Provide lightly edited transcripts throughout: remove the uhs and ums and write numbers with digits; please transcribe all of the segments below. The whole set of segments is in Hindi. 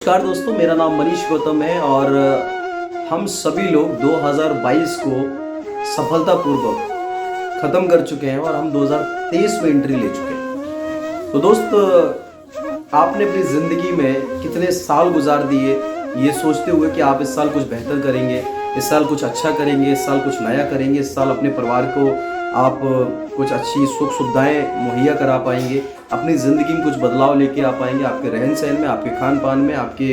नमस्कार दोस्तों, मेरा नाम मनीष गौतम है और हम सभी लोग 2022 को सफलतापूर्वक ख़त्म कर चुके हैं और हम 2023 में एंट्री ले चुके हैं। तो दोस्त, आपने अपनी ज़िंदगी में कितने साल गुजार दिए ये सोचते हुए कि आप इस साल कुछ बेहतर करेंगे, इस साल कुछ अच्छा करेंगे, इस साल कुछ नया करेंगे, इस साल अपने परिवार को आप कुछ अच्छी सुख सुविधाएं मुहैया करा पाएंगे, अपनी ज़िंदगी में कुछ बदलाव लेके आ पाएंगे, आपके रहन सहन में, आपके खान पान में, आपके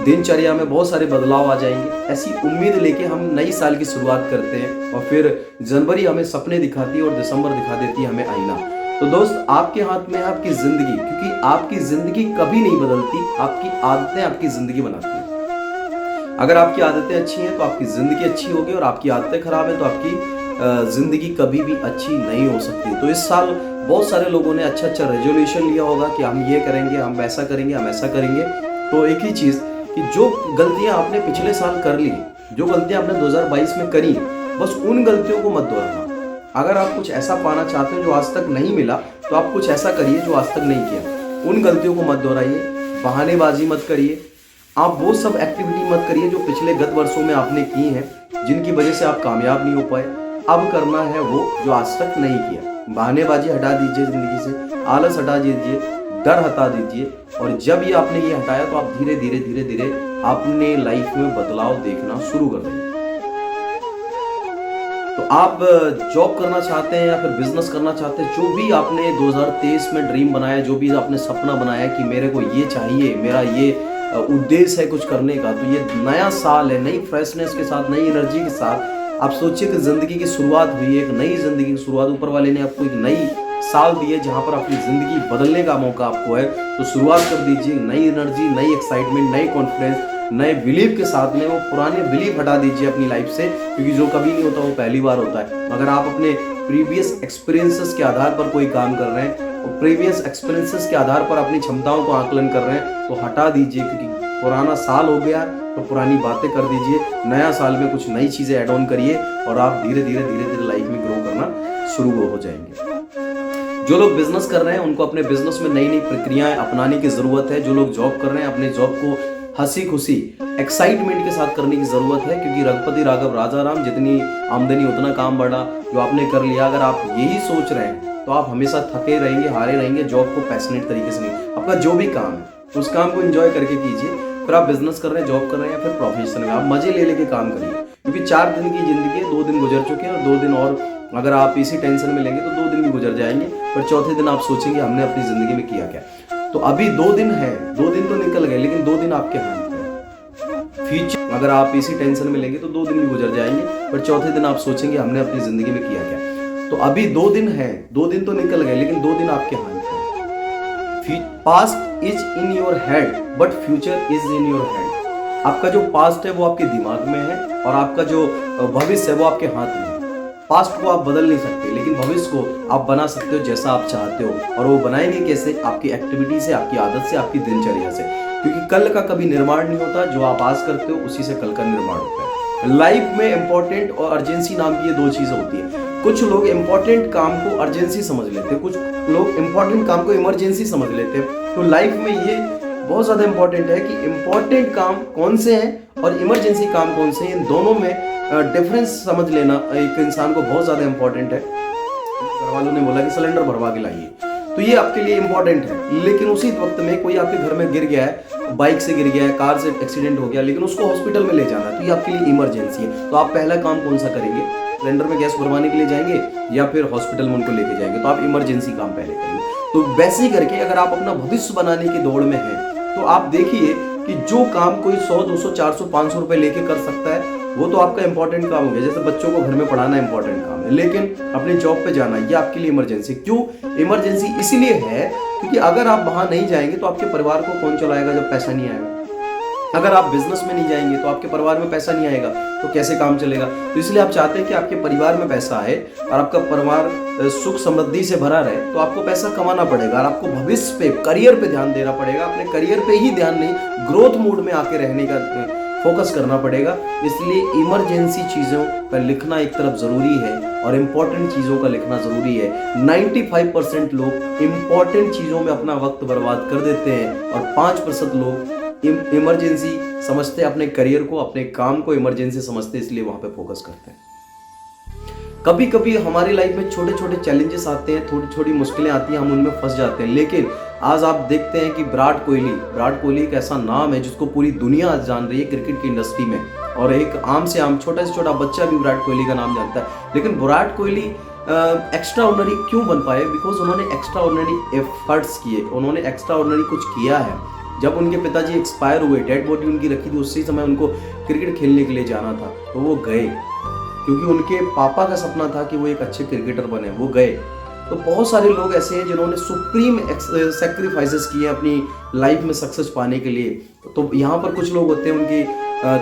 दिनचर्या में बहुत सारे बदलाव आ जाएंगे। ऐसी उम्मीद लेके हम नई साल की शुरुआत करते हैं और फिर जनवरी हमें सपने दिखाती है और दिसंबर दिखा देती है हमें आईना। तो दोस्त, आपके हाथ में है आपकी ज़िंदगी, क्योंकि आपकी ज़िंदगी कभी नहीं बदलती, आपकी आदतें आपकी ज़िंदगी बनाती हैं। अगर आपकी आदतें अच्छी हैं तो आपकी ज़िंदगी अच्छी होगी और आपकी आदतें खराब हैं तो आपकी ज़िंदगी कभी भी अच्छी नहीं हो सकती। तो इस साल बहुत सारे लोगों ने अच्छा रेजोल्यूशन लिया होगा कि हम ये करेंगे, हम वैसा करेंगे, हम ऐसा करेंगे। तो एक ही चीज़ कि जो गलतियां आपने पिछले साल कर ली, जो गलतियां आपने 2022 में करी, बस उन गलतियों को मत दोहराना। अगर आप कुछ ऐसा पाना चाहते हो जो आज तक नहीं मिला, तो आप कुछ ऐसा करिए जो आज तक नहीं किया। उन गलतियों को मत दोहराइए, बहानेबाजी मत करिए, आप वो सब एक्टिविटी मत करिए जो पिछले गत वर्षों में आपने की हैं, जिनकी वजह से आप कामयाब नहीं हो पाए। अब करना है वो जो आज तक नहीं किया। बहानेबाजी हटा दीजिए ज़िंदगी से, आलस हटा दीजिए, डर हटा दीजिए, और जब ये आपने ये हटाया तो आप धीरे धीरे धीरे धीरे अपने लाइफ में बदलाव देखना शुरू कर देंगे। तो आप जॉब करना चाहते हैं या फिर बिजनेस करना चाहते हैं, जो भी आपने 2023 में ड्रीम बनाया, जो भी आपने सपना बनाया कि मेरे को ये चाहिए, मेरा ये उद्देश्य है कुछ करने का, तो ये नया साल है, नई फ्रेशनेस के साथ, नई एनर्जी के साथ आप सोचिए कि ज़िंदगी की शुरुआत हुई है, एक नई ज़िंदगी की शुरुआत। ऊपर वाले ने आपको एक नई साल दी है जहाँ पर अपनी ज़िंदगी बदलने का मौका आपको है। तो शुरुआत कर दीजिए नई एनर्जी, नई एक्साइटमेंट, नई कॉन्फिडेंस, नए बिलीव के साथ में। वो पुराने बिलीव हटा दीजिए अपनी लाइफ से, क्योंकि जो कभी नहीं होता वो पहली बार होता है। अगर आप अपने प्रीवियस एक्सपीरियंसेस के आधार पर कोई काम कर रहे हैं और प्रीवियस एक्सपीरियंसेस के आधार पर अपनी क्षमताओं को आकलन कर रहे हैं, तो हटा दीजिए, क्योंकि पुराना साल हो गया तो पुरानी बातें कर दीजिए। नया साल में कुछ नई चीज़ें ऐड ऑन करिए और आप धीरे धीरे लाइफ में ग्रो करना शुरू हो जाएंगे। जो लोग बिजनेस कर रहे हैं उनको अपने बिजनेस में नई नई प्रक्रियाएं अपनाने की ज़रूरत है। जो लोग जॉब कर रहे हैं अपने जॉब को हंसी खुशी एक्साइटमेंट के साथ करने की ज़रूरत है, क्योंकि रघुपति राघव राजा राम, जितनी आमदनी उतना काम बढ़ा। जो आपने कर लिया, अगर आप यही सोच रहे हैं तो आप हमेशा थके रहेंगे, हारे रहेंगे। जॉब को पैशनेट तरीके से नहीं, आपका जो भी काम है उस काम को एंजॉय करके कीजिए। फिर आप बिजनेस कर रहे हैं, जॉब कर रहे हैं या फिर प्रोफेशन में, आप मजे ले लेके काम करिए, क्योंकि 4 दिन की जिंदगी है, 2 दिन गुजर चुके हैं और 2 दिन और अगर आप इसी टेंशन में लेंगे तो 2 दिन भी गुजर जाएंगे। पर चौथे दिन आप सोचेंगे हमने अपनी जिंदगी में किया क्या। तो अभी 2 दिन है, 2 दिन तो निकल गए, लेकिन 2 दिन आपके हाथ में है। फ्यूचर अगर आप इसी टेंशन में लेंगे तो 2 दिन भी गुजर जाएंगे, पर चौथे दिन आप सोचेंगे हमने अपनी जिंदगी में किया क्या। तो अभी 2 दिन है, 2 दिन तो निकल गए, लेकिन 2 दिन आपके हाथ में। Past is in your head but future is in your hand. आपका जो पास्ट है वो आपके दिमाग में है और आपका जो भविष्य है वो आपके हाथ में है। पास्ट को आप बदल नहीं सकते, लेकिन भविष्य को आप बना सकते हो जैसा आप चाहते हो। और वो बनाएंगे कैसे? आपकी एक्टिविटी से, आपकी आदत से, आपकी दिनचर्या से, क्योंकि कल का कभी निर्माण नहीं होता। जो आप आज करते हो उसी से कल का निर्माण होता है। लाइफ में इंपॉर्टेंट और अर्जेंसी नाम की ये 2 चीजें होती है। कुछ लोग इंपॉर्टेंट काम को अर्जेंसी समझ लेते हैं, कुछ लोग इंपॉर्टेंट काम को इमरजेंसी समझ लेते हैं। तो लाइफ में ये बहुत ज़्यादा इंपॉर्टेंट है कि इंपॉर्टेंट काम कौन से हैं और इमरजेंसी काम कौन से हैं। इन दोनों में डिफरेंस समझ लेना एक इंसान को बहुत ज़्यादा इंपॉर्टेंट है। घर वालों ने बोला कि सिलेंडर भरवा के लाइए, तो ये आपके लिए इंपॉर्टेंट है, लेकिन उसी वक्त में कोई आपके घर में गिर गया है, बाइक से गिर गया है, कार से एक्सीडेंट हो गया, लेकिन उसको हॉस्पिटल में ले जाना है, तो ये आपके लिए इमरजेंसी है। तो आप पहला काम कौन सा करेंगे? सिलेंडर में गैस भरवाने के लिए जाएंगे या फिर हॉस्पिटल में उनको लेके जाएंगे? तो आप इमरजेंसी काम पहले करेंगे। तो वैसे ही करके अगर आप अपना भविष्य बनाने की दौड़ में हैं, तो आप देखिए कि जो काम कोई 100, 200, 400, 500 रुपए लेके कर सकता है, वो तो आपका इंपॉर्टेंट काम हो गया। जैसे बच्चों को घर में पढ़ाना इंपॉर्टेंट काम है, लेकिन अपनी जॉब पे जाना ये आपके लिए इमरजेंसी। क्यों इमरजेंसी? इसीलिए है क्योंकि अगर आप वहां नहीं जाएंगे तो आपके परिवार को कौन चलाएगा जब पैसा नहीं आएगा। अगर आप बिजनेस में नहीं जाएंगे तो आपके परिवार में पैसा नहीं आएगा, तो कैसे काम चलेगा। तो इसलिए आप चाहते हैं कि आपके परिवार में पैसा आए और आपका परिवार सुख समृद्धि से भरा रहे, तो आपको पैसा कमाना पड़ेगा और आपको भविष्य पे, करियर पे ध्यान देना पड़ेगा। अपने करियर पे ही ध्यान नहीं, ग्रोथ मोड में आके रहने का फोकस करना पड़ेगा। इसलिए इमरजेंसी चीज़ों का लिखना एक तरफ ज़रूरी है और इम्पॉर्टेंट चीज़ों का लिखना ज़रूरी है। 95% लोग इम्पॉर्टेंट चीज़ों में अपना वक्त बर्बाद कर देते हैं और 5% लोग इमरजेंसी समझते हैं, अपने करियर को, अपने काम को इमरजेंसी समझते हैं, इसलिए वहाँ पे फोकस करते हैं। कभी कभी हमारी लाइफ में छोटे छोटे चैलेंजेस आते हैं, थोड़ी छोटी मुश्किलें आती हैं, हम उनमें फंस जाते हैं। लेकिन आज आप देखते हैं कि विराट कोहली एक ऐसा नाम है जिसको पूरी दुनिया आज जान रही है क्रिकेट की इंडस्ट्री में, और एक आम से आम छोटा से छोटा बच्चा भी विराट कोहली का नाम जानता है। लेकिन विराट कोहली एक्स्ट्रा ऑर्डिनरी क्यों बन पाए? बिकॉज उन्होंने एक्स्ट्रा ऑर्डिनरी एफर्ट्स किए, उन्होंने एक्स्ट्रा ऑर्डिनरी कुछ किया है। जब उनके पिताजी एक्सपायर हुए, डेड बॉडी उनकी रखी थी, उसी समय उनको क्रिकेट खेलने के लिए जाना था, तो वो गए क्योंकि उनके पापा का सपना था कि वो एक अच्छे क्रिकेटर बने, वो गए। तो बहुत सारे लोग ऐसे हैं जिन्होंने सुप्रीम सेक्रीफाइसेस किए अपनी लाइफ में सक्सेस पाने के लिए। तो यहाँ पर कुछ लोग होते हैं, उनकी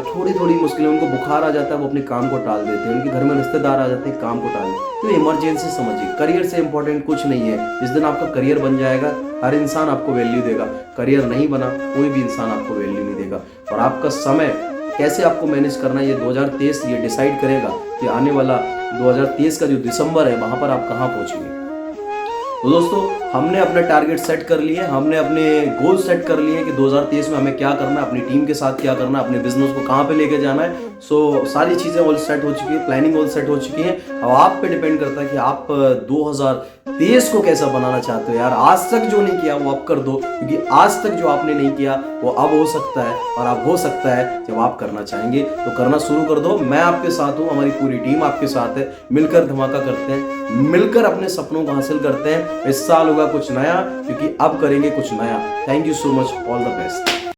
थोड़ी थोड़ी मुश्किलें, उनको बुखार आ जाता है, वो अपने काम को टाल देते हैं, उनके घर में रिश्तेदार आ जाते हैं, काम को टाल देते हैं। तो इमरजेंसी समझिए, करियर से इंपॉर्टेंट कुछ नहीं है। जिस दिन आपका करियर बन जाएगा, हर इंसान आपको वैल्यू देगा। करियर नहीं बना, कोई भी इंसान आपको वैल्यू नहीं देगा। और आपका समय कैसे आपको मैनेज करना है, ये 2023 ये डिसाइड करेगा कि आने वाला 2023 का जो दिसंबर है, वहाँ पर आप कहाँ पहुँचेंगे। तो दोस्तों, हमने अपने टारगेट सेट कर लिए, हमने अपने गोल सेट कर लिए कि 2023 में हमें क्या करना है, अपनी टीम के साथ क्या करना है, अपने बिजनेस को कहाँ पे लेके जाना है। सो सारी चीज़ें ऑल सेट हो चुकी है, प्लानिंग ऑल सेट हो चुकी है। अब आप पे डिपेंड करता है कि आप 2023 को कैसा बनाना चाहते हो। यार, आज तक जो नहीं किया वो अब कर दो, क्योंकि आज तक जो आपने नहीं किया वो अब हो सकता है, और अब हो सकता है जब आप करना चाहेंगे तो करना शुरू कर दो। मैं आपके साथ हूँ, हमारी पूरी टीम आपके साथ है। मिलकर धमाका करते हैं, मिलकर अपने सपनों को हासिल करते हैं। इस साल होगा कुछ नया, क्योंकि अब करेंगे कुछ नया। Thank you so much, all the best.